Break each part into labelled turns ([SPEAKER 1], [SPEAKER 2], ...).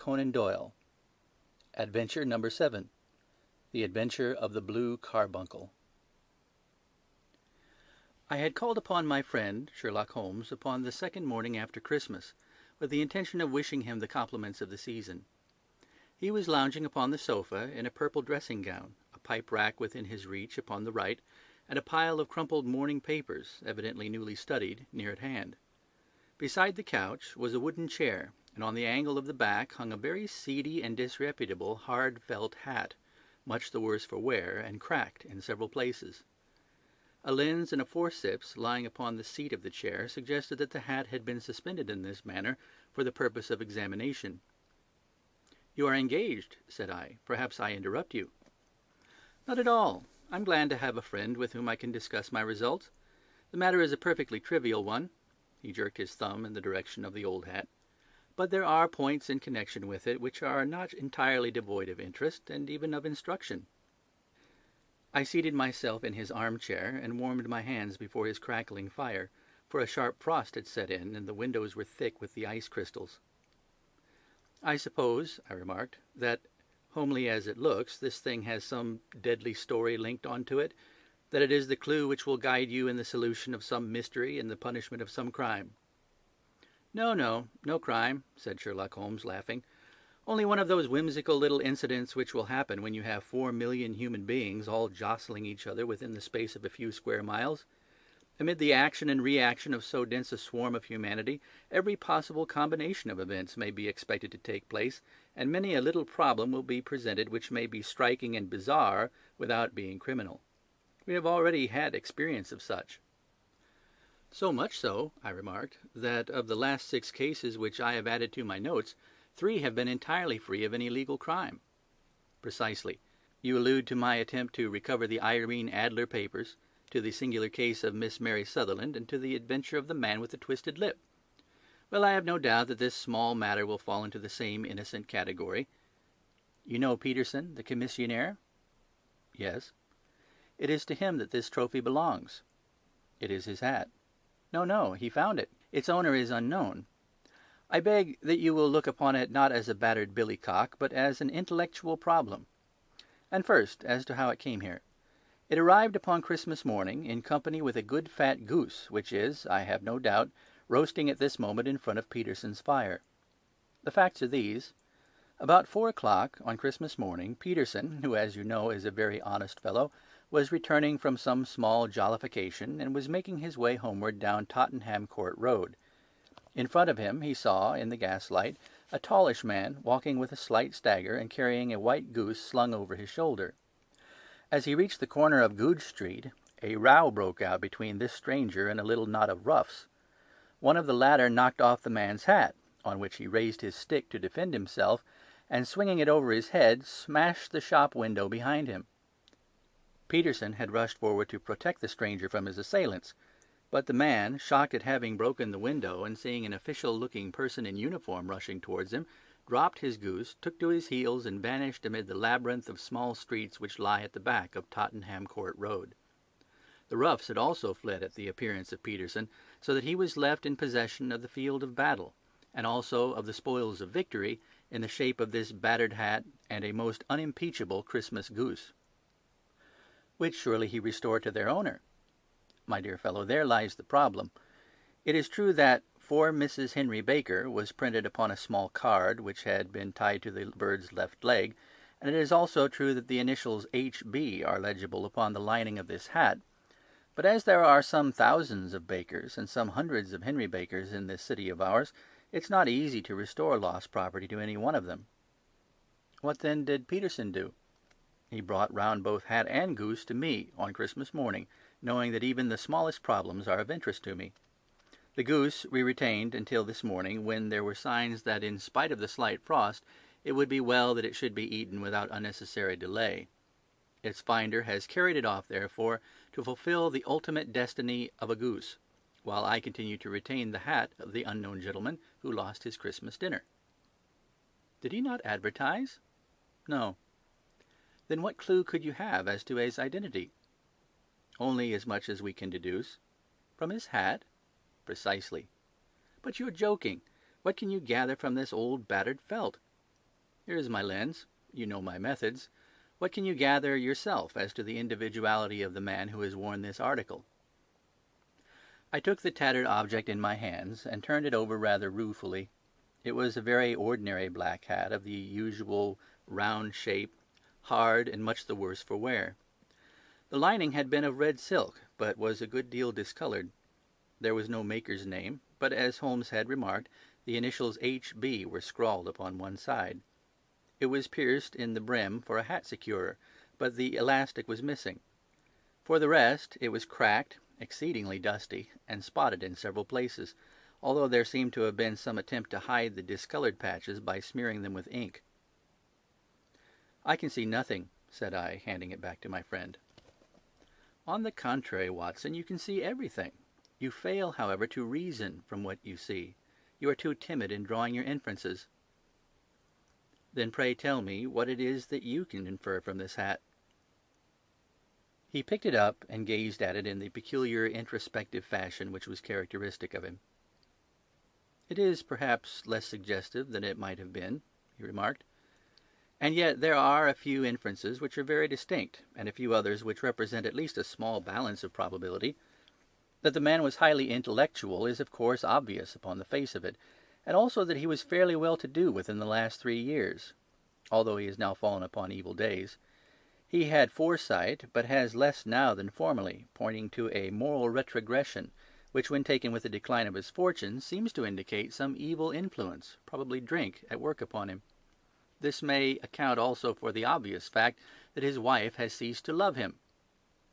[SPEAKER 1] Conan Doyle. Adventure number 7. The Adventure of the Blue Carbuncle. I had called upon my friend, Sherlock Holmes, upon the second morning after Christmas, with the intention of wishing him the compliments of the season. He was lounging upon the sofa in a purple dressing-gown, a pipe-rack within his reach upon the right, and a pile of crumpled morning papers, evidently newly studied, near at hand. Beside the couch was a wooden chair, and on the angle of the back hung a very seedy and disreputable hard felt hat, much the worse for wear, and cracked in several places. A lens and a forceps lying upon the seat of the chair suggested that the hat had been suspended in this manner for the purpose of examination. "You are engaged," said I. "Perhaps I interrupt you." "Not at all. I'm glad to have a friend with whom I can discuss my results. The matter is a perfectly trivial one." He jerked his thumb in the direction of the old hat. "But there are points in connection with it which are not entirely devoid of interest, and even of instruction." I seated myself in his armchair and warmed my hands before his crackling fire, for a sharp frost had set in, and the windows were thick with the ice crystals. "I suppose," I remarked, "that, homely as it looks, this thing has some deadly story linked on to it, that it is the clue which will guide you in the solution of some mystery and the punishment of some crime." No crime," said Sherlock Holmes, laughing. "Only one of those whimsical little incidents which will happen when you have 4,000,000 human beings all jostling each other within the space of a few square miles. Amid the action and reaction of so dense a swarm of humanity, every possible combination of events may be expected to take place, and many a little problem will be presented which may be striking and bizarre without being criminal. We have already had experience of such." "So much so," I remarked, "that of the last 6 cases which I have added to my notes, 3 have been entirely free of any legal crime." "Precisely. You allude to my attempt to recover the Irene Adler papers, to the singular case of Miss Mary Sutherland, and to the adventure of the man with the twisted lip. Well, I have no doubt that this small matter will fall into the same innocent category. You know Peterson, the commissionaire?" "Yes." "It is to him that this trophy belongs." "It is his hat." No, he found it. Its owner is unknown. I beg that you will look upon it not as a battered billycock, but as an intellectual problem. And first, as to how it came here. It arrived upon Christmas morning in company with a good fat goose, which is, I have no doubt, roasting at this moment in front of Peterson's fire. The facts are these. About 4 o'clock on Christmas morning, Peterson, who, as you know, is a very honest fellow, was returning from some small jollification, and was making his way homeward down Tottenham Court Road. In front of him he saw, in the gaslight, a tallish man walking with a slight stagger and carrying a white goose slung over his shoulder. As he reached the corner of Goodge Street, a row broke out between this stranger and a little knot of roughs. One of the latter knocked off the man's hat, on which he raised his stick to defend himself, and swinging it over his head, smashed the shop window behind him. Peterson had rushed forward to protect the stranger from his assailants, but the man, shocked at having broken the window and seeing an official-looking person in uniform rushing towards him, dropped his goose, took to his heels, and vanished amid the labyrinth of small streets which lie at the back of Tottenham Court Road. The roughs had also fled at the appearance of Peterson, so that he was left in possession of the field of battle, and also of the spoils of victory, in the shape of this battered hat and a most unimpeachable Christmas goose. Which surely he restored to their owner. My dear fellow, there lies the problem. It is true that "For Mrs. Henry Baker" was printed upon a small card which had been tied to the bird's left leg, and it is also true that the initials H.B. are legible upon the lining of this hat. But as there are some thousands of Bakers and some hundreds of Henry Bakers in this city of ours, it's not easy to restore lost property to any one of them. What then did Peterson do? He brought round both hat and goose to me on Christmas morning, knowing that even the smallest problems are of interest to me. The goose we retained until this morning, when there were signs that, in spite of the slight frost, it would be well that it should be eaten without unnecessary delay. Its finder has carried it off, therefore, to fulfill the ultimate destiny of a goose, while I continue to retain the hat of the unknown gentleman who lost his Christmas dinner. Did he not advertise? No. Then what clue could you have as to his identity? Only as much as we can deduce. From his hat? Precisely. But you're joking. What can you gather from this old battered felt? Here is my lens. You know my methods. What can you gather yourself as to the individuality of the man who has worn this article?" I took the tattered object in my hands and turned it over rather ruefully. It was a very ordinary black hat of the usual round shape, hard and much the worse for wear. The lining had been of red silk, but was a good deal discoloured. There was no maker's name, but as Holmes had remarked, the initials H.B. were scrawled upon one side. It was pierced in the brim for a hat securer, but the elastic was missing. For the rest, it was cracked, exceedingly dusty, and spotted in several places, although there seemed to have been some attempt to hide the discoloured patches by smearing them with ink. "I can see nothing," said I, handing it back to my friend. "On the contrary, Watson, you can see everything. You fail, however, to reason from what you see. You are too timid in drawing your inferences." "Then pray tell me what it is that you can infer from this hat." He picked it up and gazed at it in the peculiar introspective fashion which was characteristic of him. "It is perhaps less suggestive than it might have been," he remarked. "And yet there are a few inferences which are very distinct, and a few others which represent at least a small balance of probability. That the man was highly intellectual is of course obvious upon the face of it, and also that he was fairly well to do within the last 3 years, although he has now fallen upon evil days. He had foresight, but has less now than formerly, pointing to a moral retrogression, which when taken with the decline of his fortune seems to indicate some evil influence, probably drink, at work upon him. This may account also for the obvious fact that his wife has ceased to love him."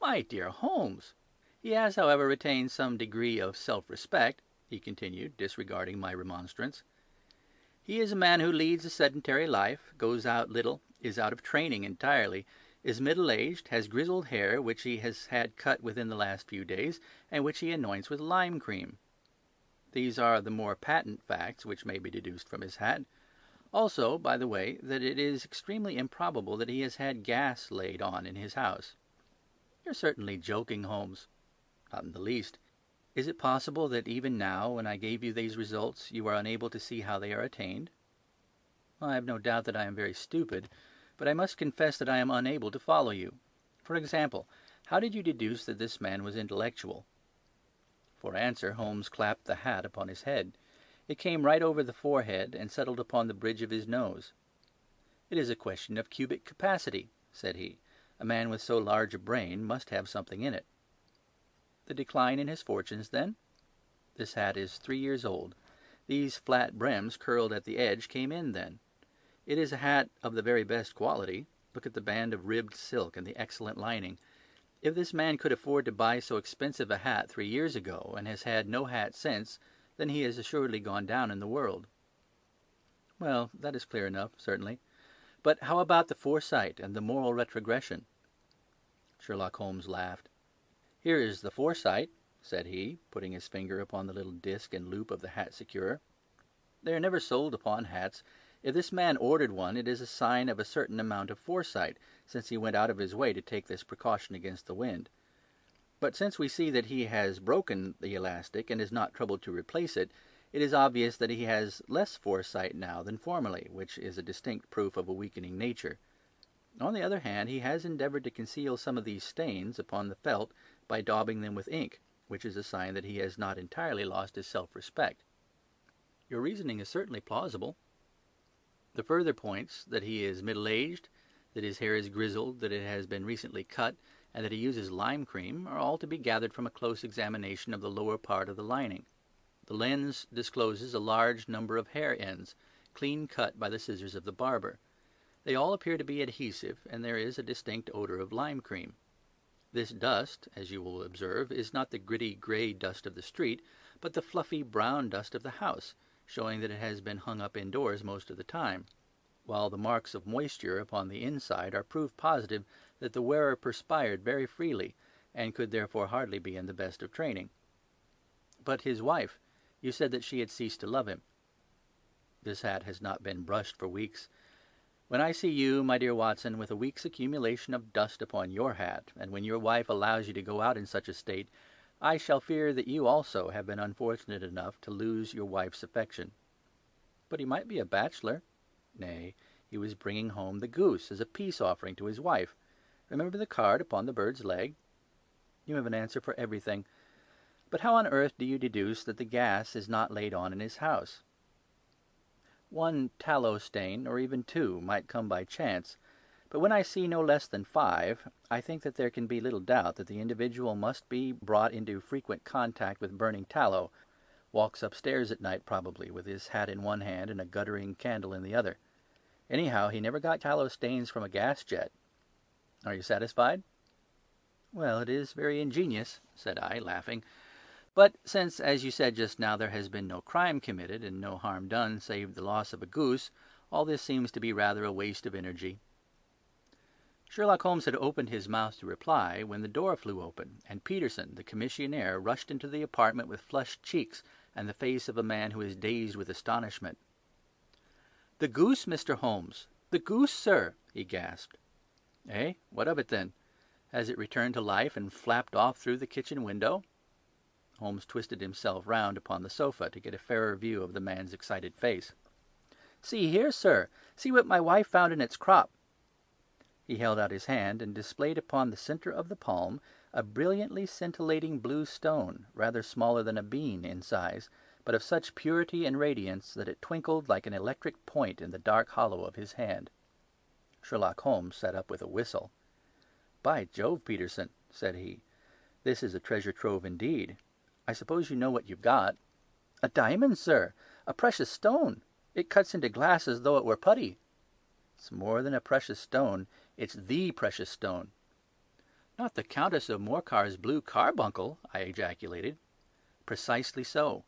[SPEAKER 1] "My dear Holmes!" "He has, however, retained some degree of self-respect," he continued, disregarding my remonstrance. "He is a man who leads a sedentary life, goes out little, is out of training entirely, is middle-aged, has grizzled hair which he has had cut within the last few days, and which he anoints with lime cream. These are the more patent facts which may be deduced from his hat. Also, by the way, that it is extremely improbable that he has had gas laid on in his house." "You're certainly joking, Holmes." "Not in the least. Is it possible that even now, when I gave you these results, you are unable to see how they are attained?" "I have no doubt that I am very stupid, but I must confess that I am unable to follow you. For example, how did you deduce that this man was intellectual?" For answer Holmes clapped the hat upon his head. It came right over the forehead and settled upon the bridge of his nose. "It is a question of cubic capacity," said he. "A man with so large a brain must have something in it." "The decline in his fortunes, then?" "This hat is 3 years old. These flat brims curled at the edge came in then. It is a hat of the very best quality. Look at the band of ribbed silk and the excellent lining. If this man could afford to buy so expensive a hat 3 years ago, and has had no hat since, then he has assuredly gone down in the world." "Well, that is clear enough, certainly. But how about the foresight and the moral retrogression?" Sherlock Holmes laughed. "Here is the foresight," said he, putting his finger upon the little disc and loop of the hat securer. "They are never sold upon hats. If this man ordered one, it is a sign of a certain amount of foresight, since he went out of his way to take this precaution against the wind. But since we see that he has broken the elastic and is not troubled to replace it, it is obvious that he has less foresight now than formerly, which is a distinct proof of a weakening nature. On the other hand, he has endeavoured to conceal some of these stains upon the felt by daubing them with ink, which is a sign that he has not entirely lost his self-respect." "Your reasoning is certainly plausible." "The further points, that he is middle-aged, that his hair is grizzled, that it has been recently cut, and that he uses lime cream, are all to be gathered from a close examination of the lower part of the lining. The lens discloses a large number of hair ends, clean cut by the scissors of the barber. They all appear to be adhesive, and there is a distinct odour of lime cream. This dust, as you will observe, is not the gritty grey dust of the street, but the fluffy brown dust of the house, showing that it has been hung up indoors most of the time, while the marks of moisture upon the inside are proof positive that the wearer perspired very freely, and could therefore hardly be in the best of training." "But his wife, you said that she had ceased to love him." "This hat has not been brushed for weeks. When I see you, my dear Watson, with a week's accumulation of dust upon your hat, and when your wife allows you to go out in such a state, I shall fear that you also have been unfortunate enough to lose your wife's affection." "But he might be a bachelor." "Nay, He was bringing home the goose as a peace offering to his wife. Remember the card upon the bird's leg? You have an answer for everything. But how on earth do you deduce that the gas is not laid on in his house? One tallow stain, or even two, might come by chance, but when I see no less than 5, I think that there can be little doubt that the individual must be brought into frequent contact with burning tallow, walks upstairs at night probably, with his hat in one hand and a guttering candle in the other. Anyhow, he never got tallow stains from a gas jet. Are you satisfied? Well, it is very ingenious, said I, laughing. But since, as you said just now, there has been no crime committed and no harm done save the loss of a goose, all this seems to be rather a waste of energy. Sherlock Holmes had opened his mouth to reply when the door flew open, and Peterson, the commissionaire, rushed into the apartment with flushed cheeks and the face of a man who is dazed with astonishment. "The goose, Mr. Holmes! The goose, sir!" he gasped. "Eh? What of it, then? Has it returned to life and flapped off through the kitchen window?" Holmes twisted himself round upon the sofa to get a fairer view of the man's excited face. "See here, sir! See what my wife found in its crop!" He held out his hand and displayed upon the centre of the palm a brilliantly scintillating blue stone, rather smaller than a bean in size, but of such purity and radiance that it twinkled like an electric point in the dark hollow of his hand. Sherlock Holmes sat up with a whistle. "By Jove, Peterson," said he, "this is a treasure trove indeed. I suppose you know what you've got." "A diamond, sir! A precious stone! It cuts into glass as though it were putty." "It's more than a precious stone. It's the precious stone." "Not the Countess of Morcar's Blue Carbuncle!" I ejaculated. "Precisely so.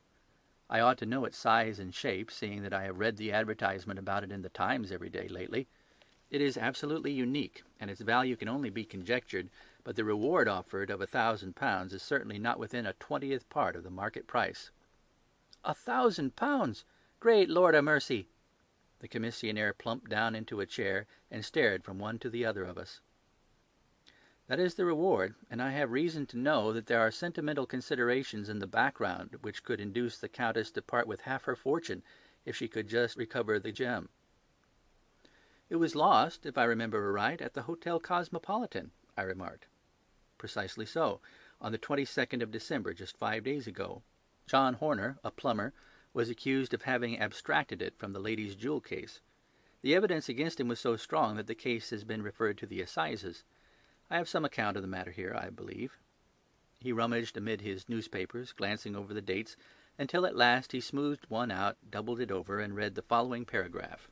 [SPEAKER 1] I ought to know its size and shape, seeing that I have read the advertisement about it in the Times every day lately. It is absolutely unique, and its value can only be conjectured, but the reward offered of £1,000 is certainly not within a 20th part of the market price." £1,000! Great Lord a mercy! The commissionaire plumped down into a chair and stared from one to the other of us. "That is the reward, and I have reason to know that there are sentimental considerations in the background which could induce the Countess to part with half her fortune if she could just recover the gem." "It was lost, if I remember aright, at the Hotel Cosmopolitan," I remarked. "Precisely so, on the 22nd of December, just 5 days ago. John Horner, a plumber, was accused of having abstracted it from the lady's jewel case. The evidence against him was so strong that the case has been referred to the assizes. I have some account of the matter here, I believe." He rummaged amid his newspapers, glancing over the dates, until at last he smoothed one out, doubled it over, and read the following paragraph.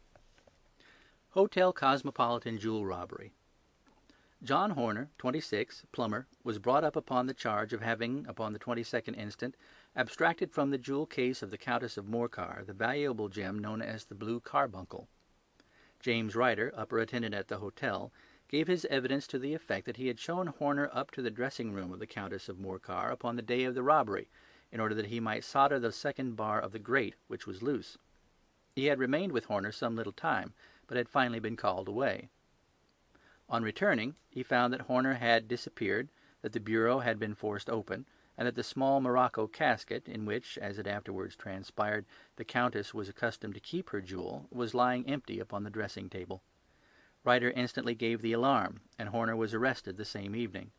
[SPEAKER 1] "Hotel Cosmopolitan Jewel Robbery. John Horner, 26, plumber, was brought up upon the charge of having, upon the 22nd instant, abstracted from the jewel case of the Countess of Morcar the valuable gem known as the Blue Carbuncle. James Ryder, upper attendant at the hotel, gave his evidence to the effect that he had shown Horner up to the dressing-room of the Countess of Morcar upon the day of the robbery, in order that he might solder the second bar of the grate, which was loose. He had remained with Horner some little time, but had finally been called away. On returning, he found that Horner had disappeared, that the bureau had been forced open, and that the small morocco casket, in which, as it afterwards transpired, the Countess was accustomed to keep her jewel, was lying empty upon the dressing-table. Ryder instantly gave the alarm, and Horner was arrested the same evening.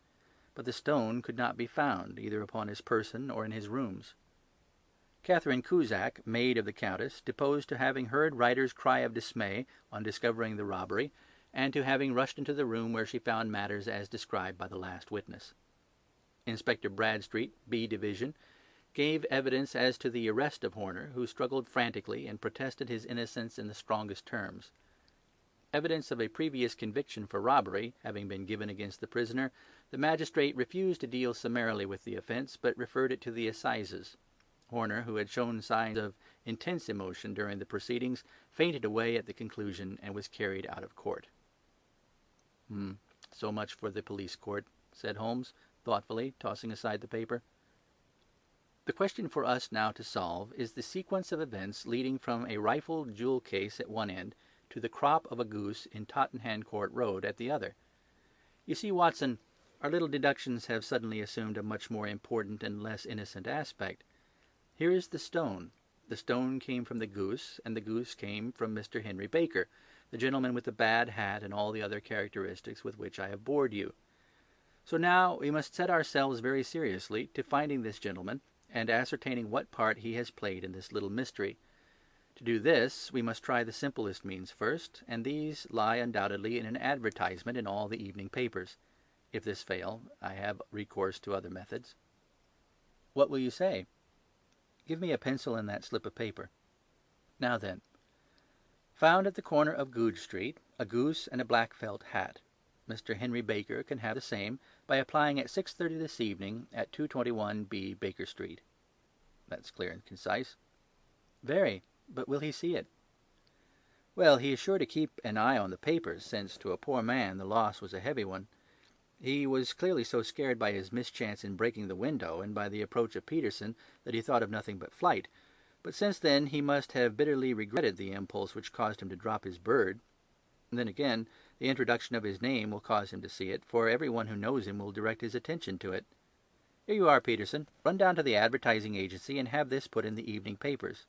[SPEAKER 1] But the stone could not be found, either upon his person or in his rooms. Catherine Cusack, maid of the Countess, deposed to having heard Ryder's cry of dismay on discovering the robbery, and to having rushed into the room where she found matters as described by the last witness. Inspector Bradstreet, B Division, gave evidence as to the arrest of Horner, who struggled frantically and protested his innocence in the strongest terms. Evidence of a previous conviction for robbery having been given against the prisoner, the magistrate refused to deal summarily with the offence, but referred it to the assizes. Horner, who had shown signs of intense emotion during the proceedings, fainted away at the conclusion and was carried out of court. So much for the police court," said Holmes, thoughtfully, tossing aside the paper. "The question for us now to solve is the sequence of events leading from a rifled jewel case at one end to the crop of a goose in Tottenham Court Road at the other. You see, Watson, our little deductions have suddenly assumed a much more important and less innocent aspect. Here is the stone, The stone came from the goose, and the goose came from Mr. Henry Baker, the gentleman with the bad hat and all the other characteristics with which I have bored you. So now we must set ourselves very seriously to finding this gentleman and ascertaining what part he has played in this little mystery. To do this, we must try the simplest means first, and these lie undoubtedly in an advertisement in all the evening papers. If this fail, I have recourse to other methods. What will you say? Give me a pencil and that slip of paper. Now then, found at the corner of Goodge Street, a goose and a black felt hat. Mr. Henry Baker can have the same by applying at 6:30 this evening at 221B Baker Street. That's clear and concise. Very. But will he see it? Well, he is sure to keep an eye on the papers, since to a poor man the loss was a heavy one. He was clearly so scared by his mischance in breaking the window and by the approach of Peterson that he thought of nothing but flight. But since then he must have bitterly regretted the impulse which caused him to drop his bird. And then again, the introduction of his name will cause him to see it, for every one who knows him will direct his attention to it. Here you are, Peterson. Run down to the advertising agency and have this put in the evening papers.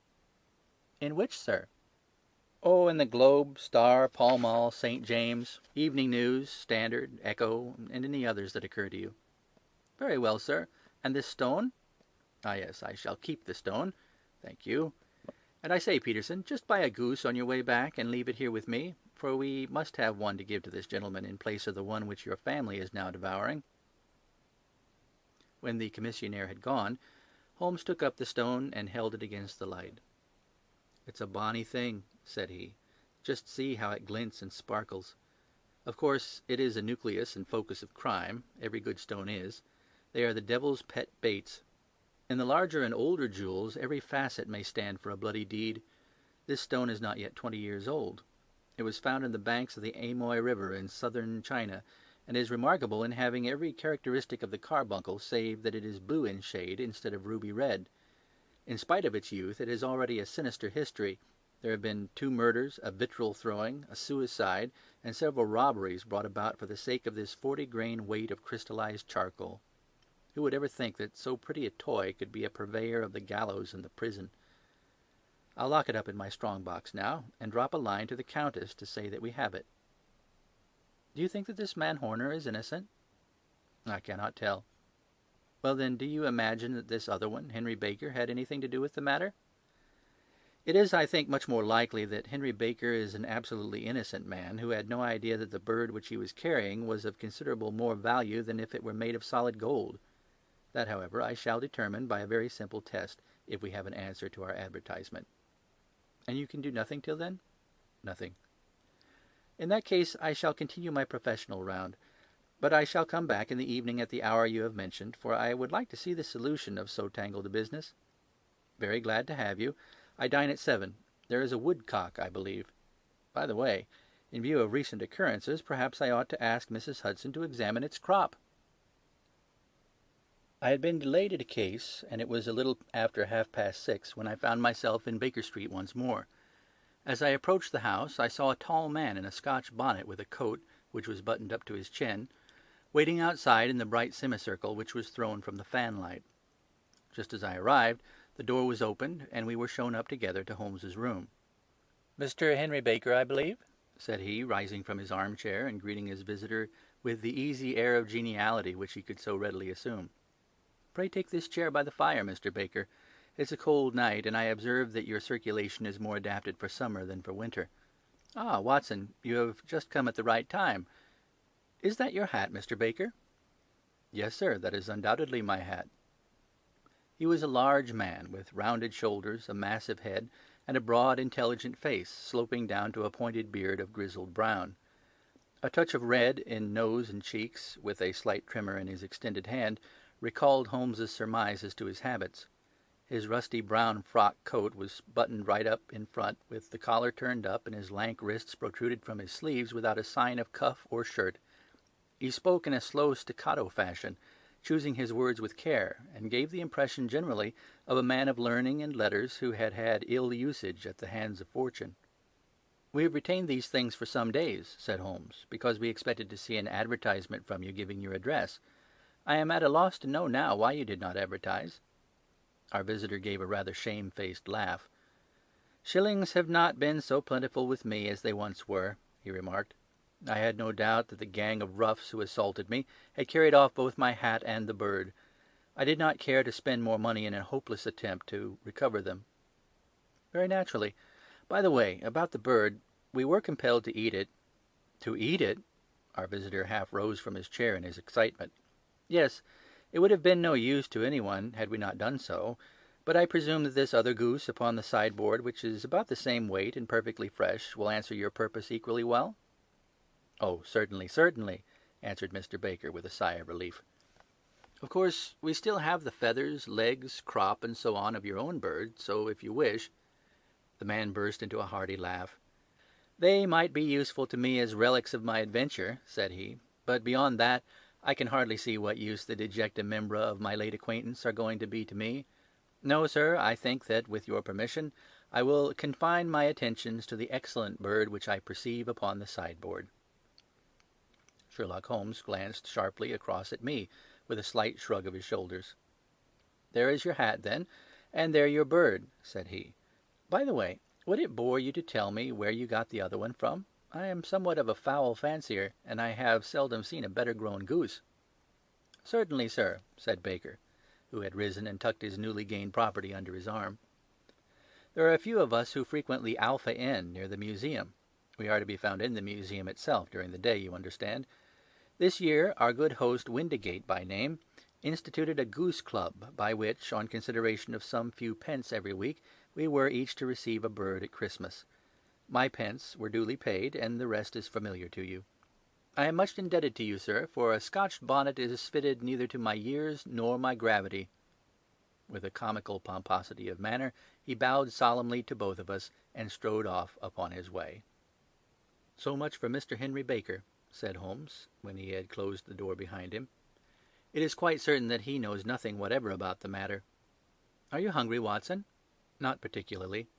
[SPEAKER 1] In which, sir? Oh, in the Globe, Star, Pall Mall, St. James, Evening News, Standard, Echo, and any others that occur to you. Very well, sir. And this stone? Ah, yes, I shall keep the stone. Thank you. And I say, Peterson, just buy a goose on your way back and leave it here with me, for we must have one to give to this gentleman in place of the one which your family is now devouring. When the commissionaire had gone, Holmes took up the stone and held it against the light. "It's a bonny thing," said he. "Just see how it glints and sparkles. Of course, it is a nucleus and focus of crime. Every good stone is. They are the devil's pet baits. In the larger and older jewels, every facet may stand for a bloody deed. This stone is not yet 20 years old. It was found in the banks of the Amoy River in southern China, and is remarkable in having every characteristic of the carbuncle, save that it is blue in shade instead of ruby red. In spite of its youth, it has already a sinister history. There have been 2 murders, a vitriol throwing, a suicide, and several robberies brought about for the sake of this 40-grain weight of crystallized charcoal. Who would ever think that so pretty a toy could be a purveyor of the gallows and the prison? I'll lock it up in my strong-box now, and drop a line to the Countess to say that we have it. Do you think that this man Horner is innocent? I cannot tell. Well, then, do you imagine that this other one, Henry Baker, had anything to do with the matter? It is, I think, much more likely that Henry Baker is an absolutely innocent man who had no idea that the bird which he was carrying was of considerable more value than if it were made of solid gold. That, however, I shall determine by a very simple test, if we have an answer to our advertisement. And you can do nothing till then? Nothing. In that case, I shall continue my professional round. But I shall come back in the evening at the hour you have mentioned, for I would like to see the solution of so tangled a business. Very glad to have you. I dine at 7. There is a woodcock, I believe. By the way, in view of recent occurrences, perhaps I ought to ask Mrs. Hudson to examine its crop. I had been delayed at a case, and it was a little after 6:30 when I found myself in Baker Street once more. As I approached the house, I saw a tall man in a Scotch bonnet with a coat which was buttoned up to his chin, waiting outside in the bright semicircle which was thrown from the fanlight. Just as I arrived, the door was opened, and we were shown up together to Holmes's room. "Mr. Henry Baker, I believe?" said he, rising from his armchair and greeting his visitor with the easy air of geniality which he could so readily assume. "Pray take this chair by the fire, Mr. Baker. It's a cold night, and I observe that your circulation is more adapted for summer than for winter. Ah, Watson, you have just come at the right time. Is that your hat, Mr. Baker?" "Yes, sir, that is undoubtedly my hat." He was a large man, with rounded shoulders, a massive head, and a broad, intelligent face, sloping down to a pointed beard of grizzled brown. A touch of red in nose and cheeks, with a slight tremor in his extended hand, recalled Holmes's surmise as to his habits. His rusty brown frock coat was buttoned right up in front, with the collar turned up, and his lank wrists protruded from his sleeves without a sign of cuff or shirt. He spoke in a slow staccato fashion, choosing his words with care, and gave the impression generally of a man of learning and letters who had had ill usage at the hands of fortune. "We have retained these things for some days," said Holmes, "because we expected to see an advertisement from you giving your address. I am at a loss to know now why you did not advertise." Our visitor gave a rather shamefaced laugh. "Shillings have not been so plentiful with me as they once were," he remarked. "I had no doubt that the gang of roughs who assaulted me had carried off both my hat and the bird. I did not care to spend more money in a hopeless attempt to recover them." "Very naturally. By the way, about the bird, we were compelled to eat it." "To eat it?" Our visitor half rose from his chair in his excitement. "Yes. It would have been no use to anyone had we not done so. But I presume that this other goose upon the sideboard, which is about the same weight and perfectly fresh, will answer your purpose equally well?" "Oh, certainly, certainly," answered Mr. Baker, with a sigh of relief. "Of course, we still have the feathers, legs, crop, and so on of your own bird, so if you wish—" The man burst into a hearty laugh. "They might be useful to me as relics of my adventure," said he, "but beyond that I can hardly see what use the dejecta membra of my late acquaintance are going to be to me. No, sir, I think that, with your permission, I will confine my attentions to the excellent bird which I perceive upon the sideboard." Sherlock Holmes glanced sharply across at me, with a slight shrug of his shoulders. "There is your hat, then, and there your bird," said he. "By the way, would it bore you to tell me where you got the other one from? I am somewhat of a fowl fancier, and I have seldom seen a better grown goose." "Certainly, sir," said Baker, who had risen and tucked his newly gained property under his arm. "There are a few of us who frequent the Alpha Inn near the museum. We are to be found in the museum itself during the day, you understand. This year our good host, Windigate by name, instituted a goose club, by which, on consideration of some few pence every week, we were each to receive a bird at Christmas. My pence were duly paid, and the rest is familiar to you. I am much indebted to you, sir, for a Scotch bonnet is fitted neither to my years nor my gravity." With a comical pomposity of manner, he bowed solemnly to both of us, and strode off upon his way. "So much for Mr. Henry Baker," said Holmes, when he had closed the door behind him. "It is quite certain that he knows nothing whatever about the matter. Are you hungry, Watson?" "Not particularly."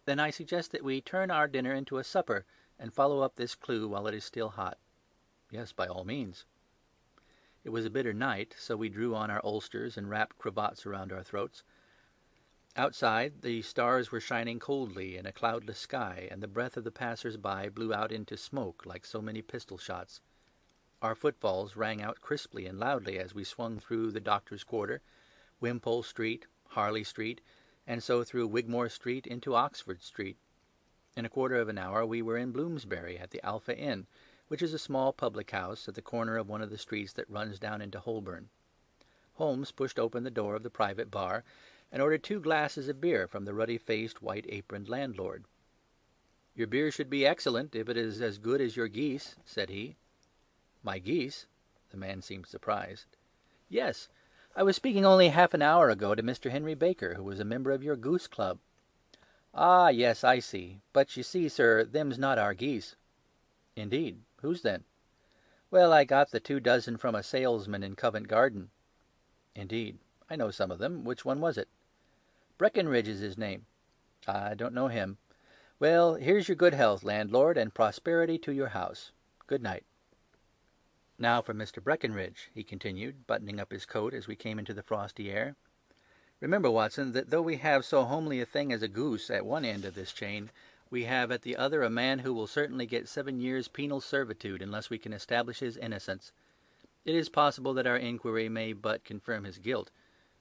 [SPEAKER 1] "Then I suggest that we turn our dinner into a supper, and follow up this clue while it is still hot." "Yes, by all means." It was a bitter night, so we drew on our ulsters and wrapped cravats around our throats. Outside, the stars were shining coldly in a cloudless sky, and the breath of the passers-by blew out into smoke like so many pistol shots. Our footfalls rang out crisply and loudly as we swung through the Doctor's Quarter, Wimpole Street, Harley Street, and so through Wigmore Street into Oxford Street. In a quarter of an hour we were in Bloomsbury at the Alpha Inn, which is a small public-house at the corner of one of the streets that runs down into Holborn. Holmes pushed open the door of the private bar, and ordered 2 glasses of beer from the ruddy-faced, white-aproned landlord. "Your beer should be excellent, if it is as good as your geese," said he. "My geese?" The man seemed surprised. "Yes. I was speaking only half an hour ago to Mr. Henry Baker, who was a member of your goose club." "Ah, yes, I see. But you see, sir, them's not our geese." "Indeed. Whose then?" "Well, I got the 2 dozen from a salesman in Covent Garden." "Indeed. I know some of them. Which one was it?" "Breckenridge is his name." "I don't know him. Well, here's your good health, landlord, and prosperity to your house. Good night. Now for Mr. Breckenridge," he continued, buttoning up his coat as we came into the frosty air. "Remember, Watson, that though we have so homely a thing as a goose at one end of this chain, we have at the other a man who will certainly get 7 years' penal servitude unless we can establish his innocence. It is possible that our inquiry may but confirm his guilt,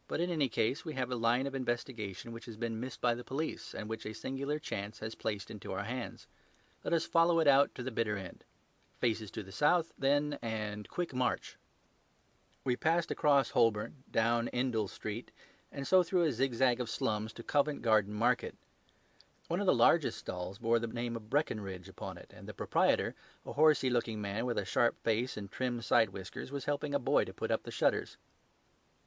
[SPEAKER 1] but in any case we have a line of investigation which has been missed by the police, and which a singular chance has placed into our hands. Let us follow it out to the bitter end. Faces to the south, then, and quick march." We passed across Holborn, down Indal Street, and so through a zigzag of slums to Covent Garden Market. One of the largest stalls bore the name of Breckenridge upon it, and the proprietor, a horsey-looking man with a sharp face and trim side-whiskers, was helping a boy to put up the shutters.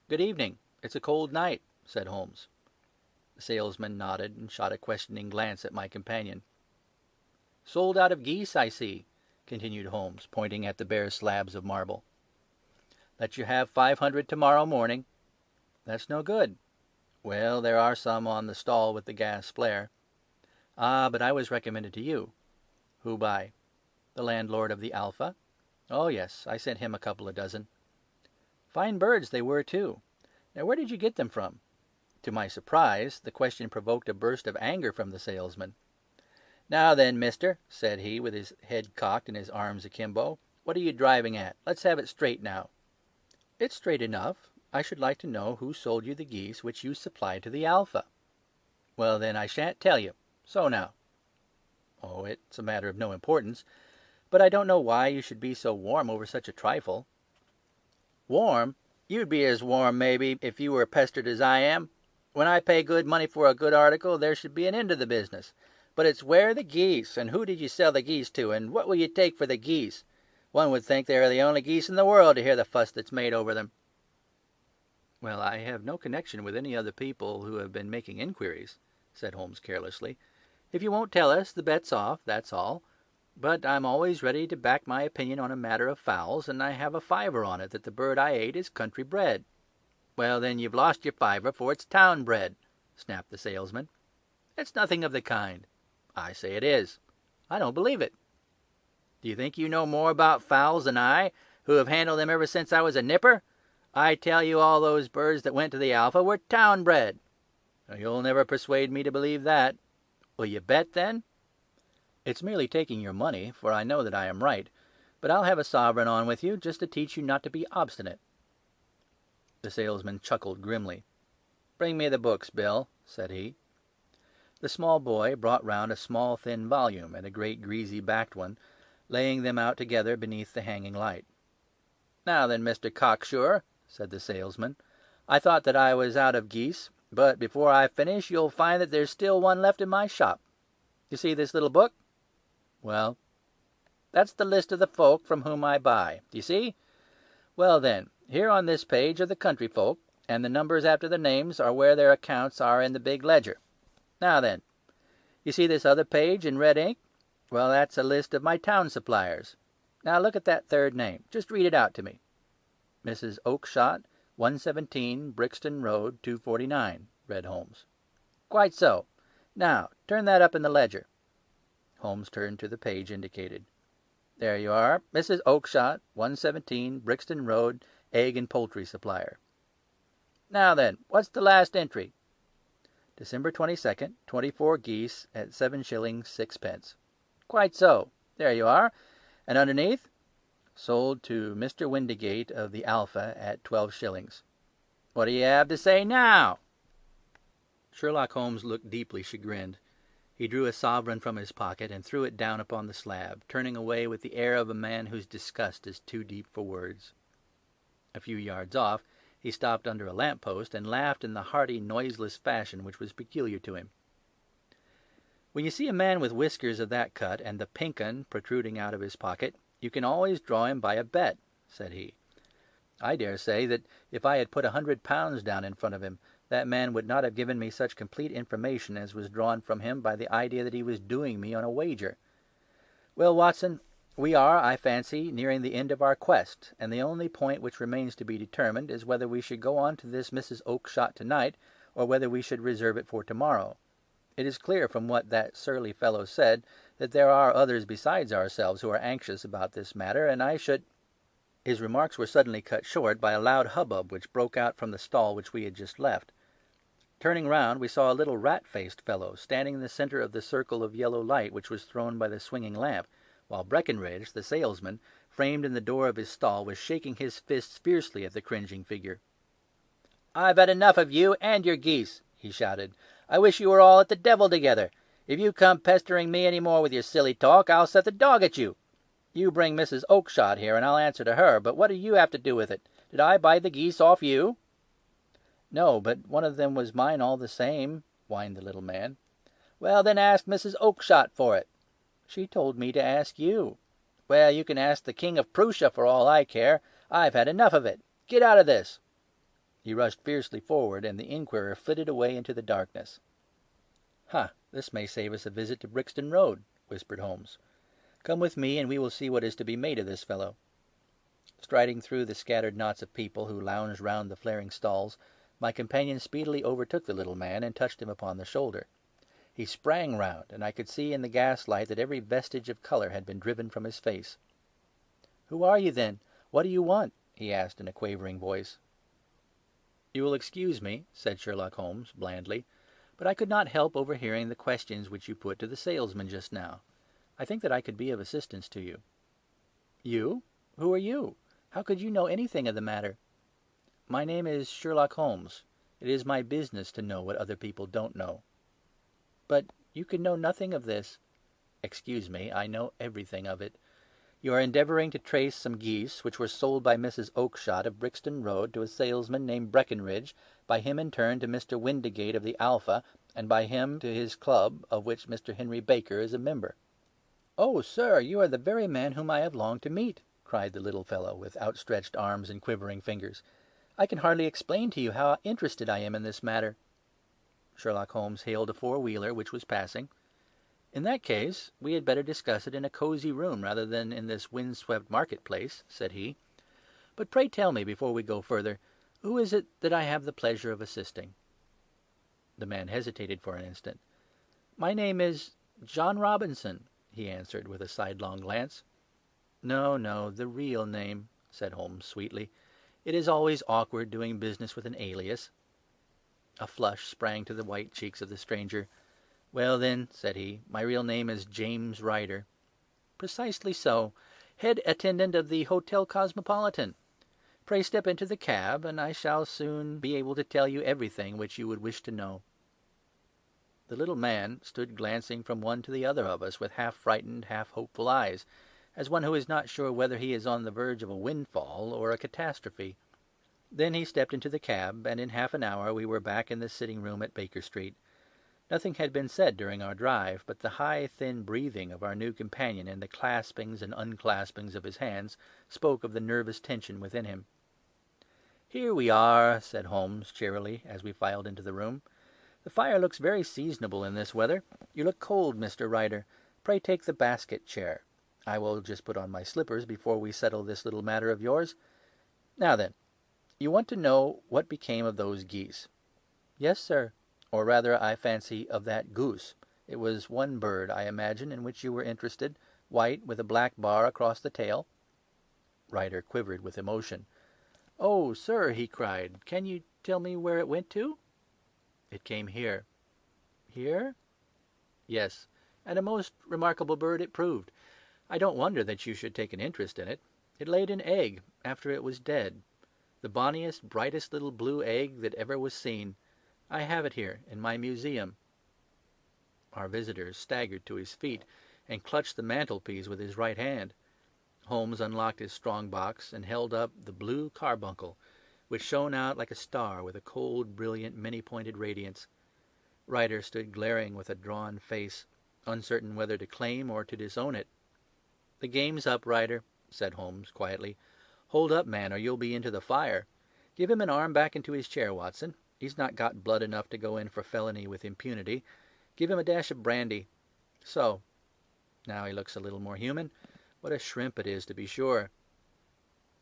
[SPEAKER 1] "Good evening. It's a cold night," said Holmes. The salesman nodded and shot a questioning glance at my companion. "Sold out of geese, I see," continued Holmes, pointing at the bare slabs of marble. "Let you have 500 tomorrow morning." "That's no good." "Well, there are some on the stall with the gas flare." "Ah, but I was recommended to you." "Who by?" "The landlord of the Alpha." "Oh, yes, I sent him a couple of dozen." "Fine birds they were, too. Now, where did you get them from?" To my surprise, the question provoked a burst of anger from the salesman. "Now then, mister," said he, with his head cocked and his arms akimbo, "what are you driving at? Let's have it straight now." "It's straight enough. I should like to know who sold you the geese which you supplied to the Alpha." "Well, then, I shan't tell you. So now." "Oh, it's a matter of no importance. But I don't know why you should be so warm over such a trifle." "Warm? You'd be as warm, maybe, if you were pestered as I am. When I pay good money for a good article, there should be an end to the business. But it's where the geese, and who did you sell the geese to, and what will you take for the geese? One would think they are the only geese in the world to hear the fuss that's made over them." "Well, I have no connection with any other people who have been making inquiries," said Holmes carelessly. "If you won't tell us, the bet's off, that's all. But I'm always ready to back my opinion on a matter of fowls, and I have a fiver on it that the bird I ate is country bred." "Well, then, you've lost your fiver, for it's town bred," snapped the salesman. "It's nothing of the kind." "I say it is." "I don't believe it." "Do you think you know more about fowls than I, who have handled them ever since I was a nipper? I tell you all those birds that went to the Alpha were town bred." "You'll never persuade me to believe that." "Will you bet, then?" "It's merely taking your money, for I know that I am right. But I'll have a sovereign on with you, just to teach you not to be obstinate." The salesman chuckled grimly. "Bring me the books, Bill," said he. The small boy brought round a small thin volume and a great greasy-backed one, laying them out together beneath the hanging light. "Now then, Mr. Cocksure," said the salesman, "I thought that I was out of geese, but before I finish you'll find that there's still one left in my shop. You see this little book? Well, that's the list of the folk from whom I buy. Do you see? Well, then, here on this page are the country folk, and the numbers after the names are where their accounts are in the big ledger. Now then, you see this other page in red ink? Well, that's a list of my town suppliers. Now look at that third name. Just read it out to me." "Mrs. Oakshott, 117 Brixton Road, 249, read Holmes. "Quite so. Now turn that up in the ledger." Holmes turned to the page indicated. "There you are. Mrs. Oakshott, 117 Brixton Road, egg and poultry supplier. Now then, what's the last entry?" "December 22nd, 24 geese at 7 shillings 6 pence. "Quite so. There you are. And underneath? Sold to Mr. Windigate of the Alpha at 12 shillings. What do you have to say now?" Sherlock Holmes looked deeply chagrined. He drew a sovereign from his pocket and threw it down upon the slab, turning away with the air of a man whose disgust is too deep for words. A few yards off, he stopped under a lamp-post and laughed in the hearty, noiseless fashion which was peculiar to him. "When you see a man with whiskers of that cut and the pink 'un protruding out of his pocket, you can always draw him by a bet," said he. "I dare say that if I had put £100 down in front of him, that man would not have given me such complete information as was drawn from him by the idea that he was doing me on a wager. Well, Watson, we are, I fancy, nearing the end of our quest, and the only point which remains to be determined is whether we should go on to this Mrs. Oakshott tonight, or whether we should reserve it for tomorrow. It is clear from what that surly fellow said that there are others besides ourselves who are anxious about this matter, and I should—" His remarks were suddenly cut short by a loud hubbub which broke out from the stall which we had just left. Turning round, we saw a little rat-faced fellow standing in the centre of the circle of yellow light which was thrown by the swinging lamp, while Breckenridge, the salesman, framed in the door of his stall, was shaking his fists fiercely at the cringing figure. "I've had enough of you and your geese," he shouted. "I wish you were all at the devil together. If you come pestering me any more with your silly talk, I'll set the dog at you. You bring Mrs. Oakshott here, and I'll answer to her, but what do you have to do with it? Did I buy the geese off you?" "No, but one of them was mine all the same," whined the little man. "Well, then ask Mrs. Oakshott for it." "She told me to ask you." "Well, you can ask the King of Prussia for all I care. I've had enough of it. Get out of this." He rushed fiercely forward, and the inquirer flitted away into the darkness. "Ha! This may save us a visit to Brixton Road," whispered Holmes. "Come with me, and we will see what is to be made of this fellow." Striding through the scattered knots of people who lounged round the flaring stalls, my companion speedily overtook the little man and touched him upon the shoulder. He sprang round, and I could see in the gaslight that every vestige of colour had been driven from his face. "Who are you, then? What do you want?" he asked in a quavering voice. "You will excuse me," said Sherlock Holmes blandly, "but I could not help overhearing the questions which you put to the salesman just now. I think that I could be of assistance to you." "You? Who are you? How could you know anything of the matter?" "My name is Sherlock Holmes. It is my business to know what other people don't know." "But you can know nothing of this." "Excuse me, I know everything of it. You are endeavouring to trace some geese which were sold by Mrs. Oakshott of Brixton Road to a salesman named Breckenridge, by him in turn to Mr. Windigate of the Alpha, and by him to his club, of which Mr. Henry Baker is a member." "Oh, sir, you are the very man whom I have longed to meet," cried the little fellow, with outstretched arms and quivering fingers. "I can hardly explain to you how interested I am in this matter." Sherlock Holmes hailed a four-wheeler which was passing. "In that case, we had better discuss it in a cosy room rather than in this wind-swept market-place," said he. "But pray tell me, before we go further, who is it that I have the pleasure of assisting?" The man hesitated for an instant. "My name is John Robinson," he answered, with a sidelong glance. "No, no, the real name," said Holmes sweetly. "It is always awkward doing business with an alias." A flush sprang to the white cheeks of the stranger. "Well, then," said he, "my real name is James Ryder." "Precisely so. Head attendant of the Hotel Cosmopolitan. Pray step into the cab, and I shall soon be able to tell you everything which you would wish to know." The little man stood glancing from one to the other of us with half-frightened, half-hopeful eyes, as one who is not sure whether he is on the verge of a windfall or a catastrophe. Then he stepped into the cab, and in half an hour we were back in the sitting-room at Baker Street. Nothing had been said during our drive, but the high, thin breathing of our new companion and the claspings and unclaspings of his hands spoke of the nervous tension within him. "Here we are," said Holmes cheerily, as we filed into the room. "The fire looks very seasonable in this weather. You look cold, Mr. Ryder. Pray take the basket chair. I will just put on my slippers before we settle this little matter of yours. Now then, you want to know what became of those geese?" "Yes, sir." "Or rather, I fancy, of that goose. It was one bird, I imagine, in which you were interested, white, with a black bar across the tail." Ryder quivered with emotion. "Oh, sir," he cried, "can you tell me where it went to?" "It came here." "Here?" "Yes, and a most remarkable bird it proved. I don't wonder that you should take an interest in it. It laid an egg after it was dead. The bonniest, brightest little blue egg that ever was seen. I have it here in my museum." Our visitor staggered to his feet and clutched the mantelpiece with his right hand. Holmes unlocked his strong-box and held up the Blue Carbuncle, which shone out like a star with a cold, brilliant, many-pointed radiance. Ryder stood glaring with a drawn face, uncertain whether to claim or to disown it. "The game's up, Ryder," said Holmes quietly. "Hold up, man, or you'll be into the fire. Give him an arm back into his chair, Watson. He's not got blood enough to go in for felony with impunity. Give him a dash of brandy. So. Now he looks a little more human. What a shrimp it is, to be sure."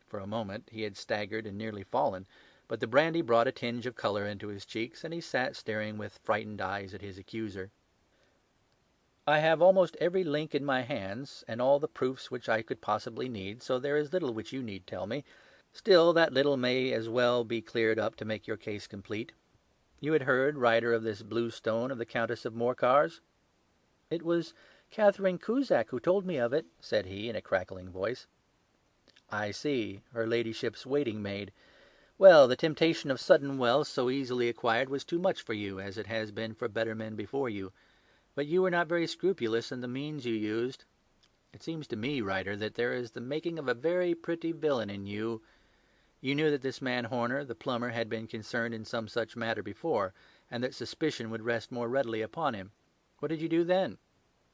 [SPEAKER 1] For a moment he had staggered and nearly fallen, but the brandy brought a tinge of colour into his cheeks, and he sat staring with frightened eyes at his accuser. "I have almost every link in my hands, and all the proofs which I could possibly need, so there is little which you need tell me. Still, that little may as well be cleared up to make your case complete. You had heard, Ryder, of this blue stone of the Countess of Morcar's?" "It was Catherine Cusack who told me of it," said he, in a crackling voice. "I see, her ladyship's waiting-maid. Well, the temptation of sudden wealth so easily acquired was too much for you, as it has been for better men before you. But you were not very scrupulous in the means you used. It seems to me, Ryder, that there is the making of a very pretty villain in you. You knew that this man Horner, the plumber, had been concerned in some such matter before, and that suspicion would rest more readily upon him. What did you do then?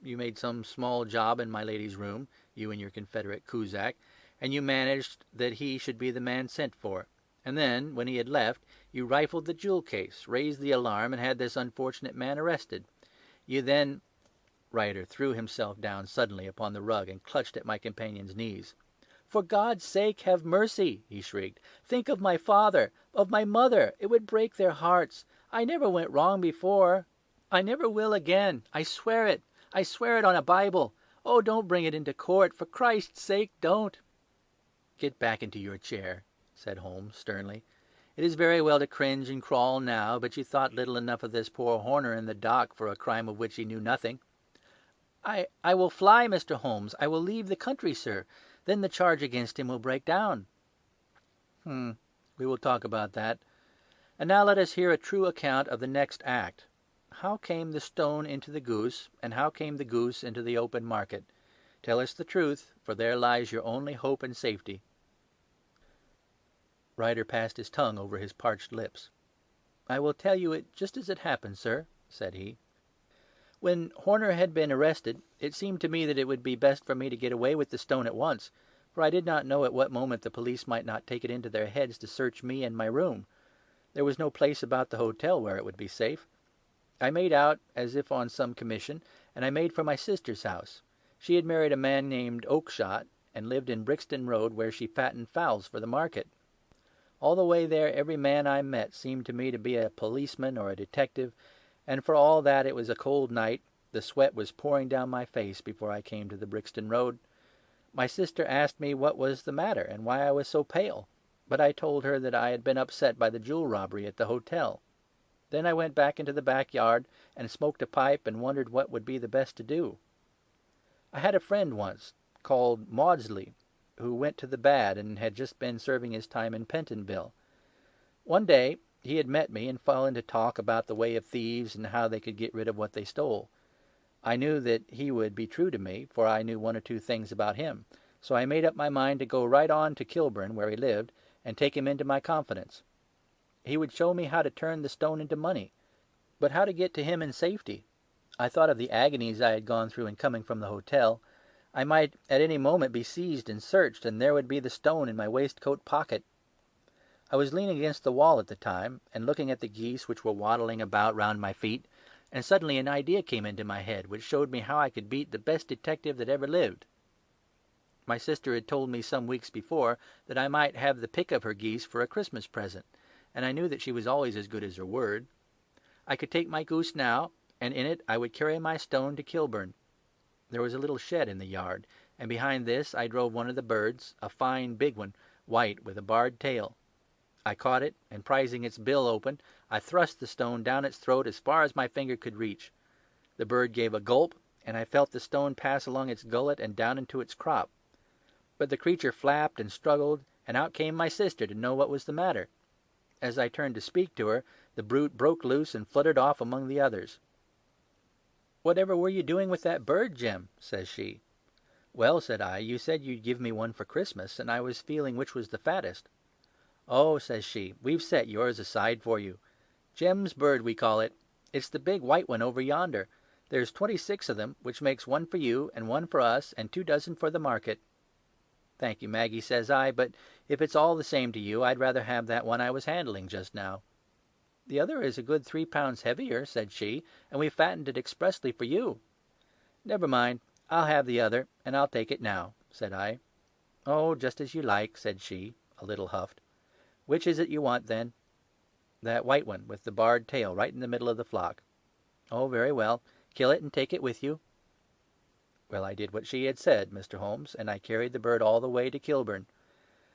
[SPEAKER 1] You made some small job in my lady's room, you and your confederate Cusack, and you managed that he should be the man sent for. And then, when he had left, you rifled the jewel case, raised the alarm, and had this unfortunate man arrested. You then—" Ryder threw himself down suddenly upon the rug and clutched at my companion's knees. "For God's sake, have mercy!" he shrieked. "Think of my father, of my mother. It would break their hearts. I never went wrong before. I never will again. I swear it. I swear it on a Bible. Oh, don't bring it into court. For Christ's sake, don't." "Get back into your chair," said Holmes sternly. It is very well to cringe and crawl now, but you thought little enough of this poor Horner in the dock for a crime of which he knew nothing." I will fly, Mr. Holmes. I will leave the country, sir. Then the charge against him will break down." We will talk about that. And now let us hear a true account of the next act. How came the stone into the goose, and how came the goose into the open market? Tell us the truth, for there lies your only hope and safety." Ryder passed his tongue over his parched lips. "I will tell you it just as it happened, sir," said he. "When Horner had been arrested, it seemed to me that it would be best for me to get away with the stone at once, for I did not know at what moment the police might not take it into their heads to search me and my room. There was no place about the hotel where it would be safe. I made out as if on some commission, and I made for my sister's house. She had married a man named Oakshott, and lived in Brixton Road, where she fattened fowls for the market. All the way there every man I met seemed to me to be a policeman or a detective, and for all that it was a cold night, the sweat was pouring down my face before I came to the Brixton Road. My sister asked me what was the matter, and why I was so pale, but I told her that I had been upset by the jewel robbery at the hotel. Then I went back into the backyard and smoked a pipe and wondered what would be the best to do. I had a friend once, called Maudsley, who went to the bad and had just been serving his time in Pentonville. One day he had met me and fell into talk about the way of thieves and how they could get rid of what they stole. I knew that he would be true to me, for I knew one or two things about him, so I made up my mind to go right on to Kilburn, where he lived, and take him into my confidence. He would show me how to turn the stone into money, but how to get to him in safety. I thought of the agonies I had gone through in coming from the hotel. I might at any moment be seized and searched, and there would be the stone in my waistcoat pocket. I was leaning against the wall at the time, and looking at the geese which were waddling about round my feet, and suddenly an idea came into my head which showed me how I could beat the best detective that ever lived. My sister had told me some weeks before that I might have the pick of her geese for a Christmas present, and I knew that she was always as good as her word. I could take my goose now, and in it I would carry my stone to Kilburn. There was a little shed in the yard, and behind this I drove one of the birds, a fine big one, white with a barred tail. I caught it, and prizing its bill open, I thrust the stone down its throat as far as my finger could reach. The bird gave a gulp, and I felt the stone pass along its gullet and down into its crop. But the creature flapped and struggled, and out came my sister to know what was the matter. As I turned to speak to her, the brute broke loose and fluttered off among the others. "Whatever were you doing with that bird, Jim?" says she. "Well," said I, "you said you'd give me one for Christmas, and I was feeling which was the fattest." "Oh," says she, "we've set yours aside for you. Jem's bird, we call it. It's the big white one over yonder. There's 26 of them, which makes one for you and one for us and 2 dozen for the market." "Thank you, Maggie," says I, "but if it's all the same to you, I'd rather have that one I was handling just now." "The other is a good 3 pounds heavier," said she, "and we fattened it expressly for you." "Never mind, I'll have the other, and I'll take it now," said I. "Oh, just as you like," said she, a little huffed. "Which is it you want, then?" "That white one with the barred tail right in the middle of the flock." "Oh, very well. Kill it and take it with you." Well, I did what she had said, Mr. Holmes, and I carried the bird all the way to Kilburn.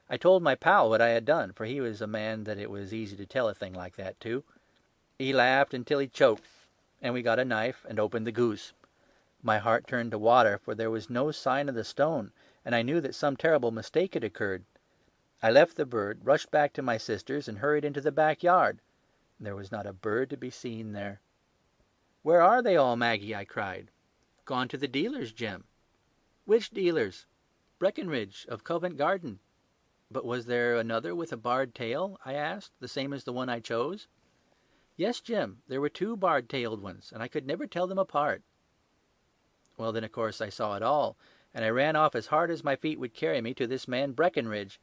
[SPEAKER 1] I told my pal what I had done, for he was a man that it was easy to tell a thing like that to. He laughed until he choked, and we got a knife and opened the goose. My heart turned to water, for there was no sign of the stone, and I knew that some terrible mistake had occurred. I left the bird, rushed back to my sister's, and hurried into the backyard. There was not a bird to be seen there. "Where are they all, Maggie?" I cried. "Gone to the dealers, Jim." "Which dealers?" "Breckenridge, of Covent Garden." "But was there another with a barred tail?" I asked, "the same as the one I chose?" "Yes, Jim, there were 2 barred-tailed ones, and I could never tell them apart." Well, then, of course, I saw it all, and I ran off as hard as my feet would carry me to this man Breckenridge.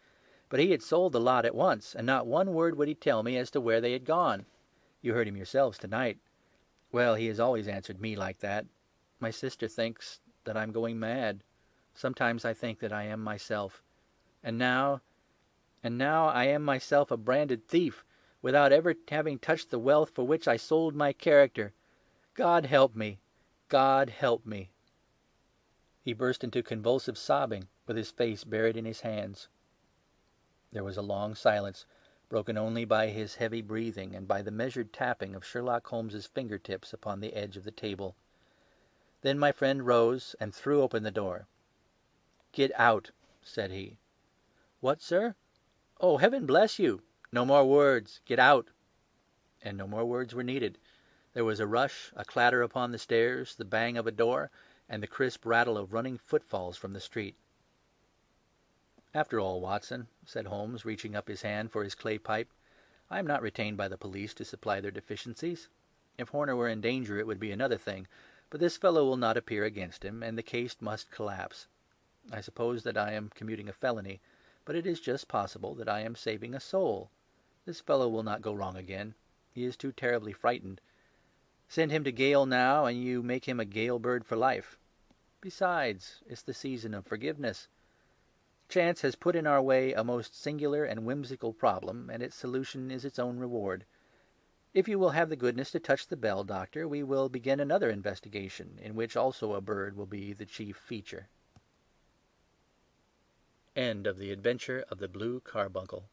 [SPEAKER 1] But he had sold the lot at once, and not one word would he tell me as to where they had gone. You heard him yourselves tonight. Well, he has always answered me like that. My sister thinks that I'm going mad. Sometimes I think that I am myself. And now I am myself a branded thief, without ever having touched the wealth for which I sold my character. God help me! God help me!" He burst into convulsive sobbing, with his face buried in his hands. There was a long silence, broken only by his heavy breathing and by the measured tapping of Sherlock Holmes's fingertips upon the edge of the table. Then my friend rose and threw open the door. "Get out," said he. "What, sir?" "Oh, heaven bless you! No more words. Get out." And no more words were needed. There was a rush, a clatter upon the stairs, the bang of a door, and the crisp rattle of running footfalls from the street. "After all, Watson," said Holmes, reaching up his hand for his clay pipe, "I am not retained by the police to supply their deficiencies. If Horner were in danger it would be another thing, but this fellow will not appear against him, and the case must collapse. I suppose that I am commuting a felony, but it is just possible that I am saving a soul. This fellow will not go wrong again. He is too terribly frightened. Send him to gaol now, and you make him a gaol bird for life. Besides, it's the season of forgiveness. Chance has put in our way a most singular and whimsical problem, and its solution is its own reward. If you will have the goodness to touch the bell, Doctor, we will begin another investigation, in which also a bird will be the chief feature." End of The Adventure of the Blue Carbuncle.